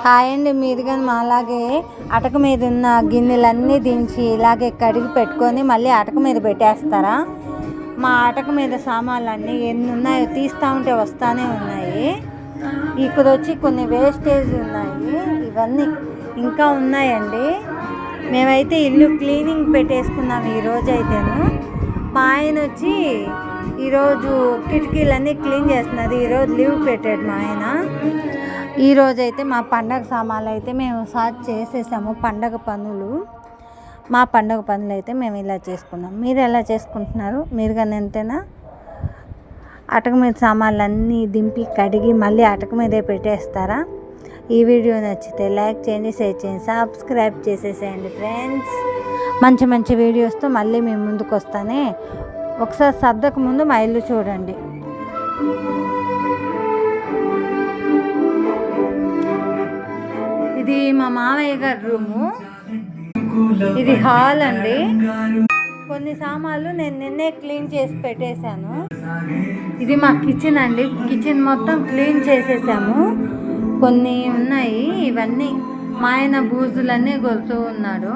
Hi అండి. మీరు కానీ అలాగే అటక మీద ఉన్న గిన్నెలన్నీ దించి ఇలాగే కడిగి పెట్టుకొని మళ్ళీ అటక మీద పెట్టేస్తారా? మా అటక మీద సామాన్లన్నీ ఎన్ని ఉన్నాయో తీస్తూ ఉంటే వస్తూనే ఉన్నాయి. ఇక్కడ వచ్చి కొన్ని వేస్టేజ్ ఉన్నాయి, ఇవన్నీ ఇంకా ఉన్నాయండి. మేమైతే ఇల్లు క్లీనింగ్ పెట్టేసుకున్నాము ఈరోజు అయితేను. మా ఆయన వచ్చి ఈరోజు కిటికీలన్నీ క్లీన్ చేస్తున్నారు. ఈరోజు లీవ్ పెట్టాడు మా ఆయన. ఈరోజైతే మా పండగ సామాన్లు అయితే మేము సార్ట్ చేసేసాము. మా పండగ పనులు అయితే మేము ఇలా చేసుకున్నాం. మీరు ఎలా చేసుకుంటున్నారు? మీరు కానీ ఎంతేనా? అటక మీద సామాన్లు అన్నీ దింపి కడిగి మళ్ళీ అటక మీదే పెట్టేస్తారా? ఈ వీడియో నచ్చితే లైక్ చేయండి, షేర్ చేయండి, సబ్స్క్రైబ్ చేసేసేయండి ఫ్రెండ్స్. మంచి మంచి వీడియోస్తో మళ్ళీ మేము ముందుకు వస్తానే. ఒకసారి సర్దకు ముందు మా ఇల్లు చూడండి. ఇది మా మామయ్య గారి రూము, ఇది హాల్ అండి. కొన్ని సామాన్లు నేను నిన్నే క్లీన్ చేసి పెట్టేశాను. ఇది మా కిచెన్ అండి. కిచెన్ మొత్తం క్లీన్ చేసేసాము. కొన్ని ఉన్నాయి, ఇవన్నీ మా ఆయన బూజులన్నీ కొడుతూ ఉన్నాడు.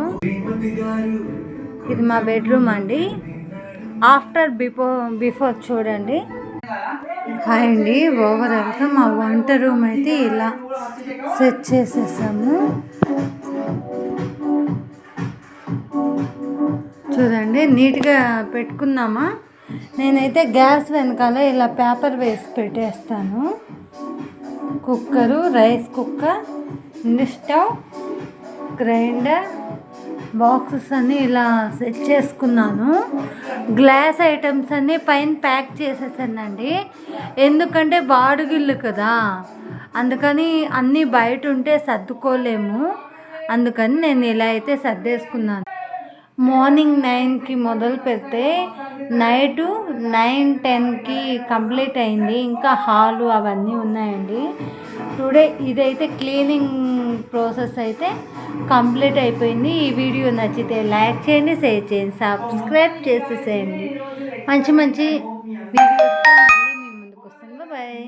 ఇది మా బెడ్రూమ్ అండి. ఆఫ్టర్ బిఫోర్ చూడండి. హాయ్ అండి. ఓవరాల్గా మా వంట రూమ్ అయితే ఇలా సెట్ చేసేసాము. చూడండి, నీట్గా పెట్టుకున్నామా. నేనైతే గ్యాస్ వెనకాల ఇలా పేపర్ వేసి పెట్టేస్తాను. Cooker, rice cooker, stove, grinder, boxes అన్నీ ఇలా సెట్ చేసుకున్నాను. గ్లాస్ ఐటమ్స్ అన్నీ పైన ప్యాక్ చేసేసానండి. ఎందుకంటే బాడుగిల్లు కదా, అందుకని అన్నీ బయట ఉంటే సర్దుకోలేము. అందుకని నేను ఇలా అయితే సర్దేసుకున్నాను. మార్నింగ్ 9కి మొదలు పెడితే నైటు 9-10కి కంప్లీట్ అయింది. ఇంకా హాలు అవన్నీ ఉన్నాయండి. టుడే ఇదైతే క్లీనింగ్ ప్రాసెస్ అయితే కంప్లీట్ అయిపోయింది. ఈ వీడియో నచ్చితే లైక్ చేయండి, షేర్ చేయండి, సబ్స్క్రైబ్ చేసేసేయండి. మంచి మంచి వీడియోస్తో మళ్ళీ మీ ముందుకు వస్తాను. బాయ్.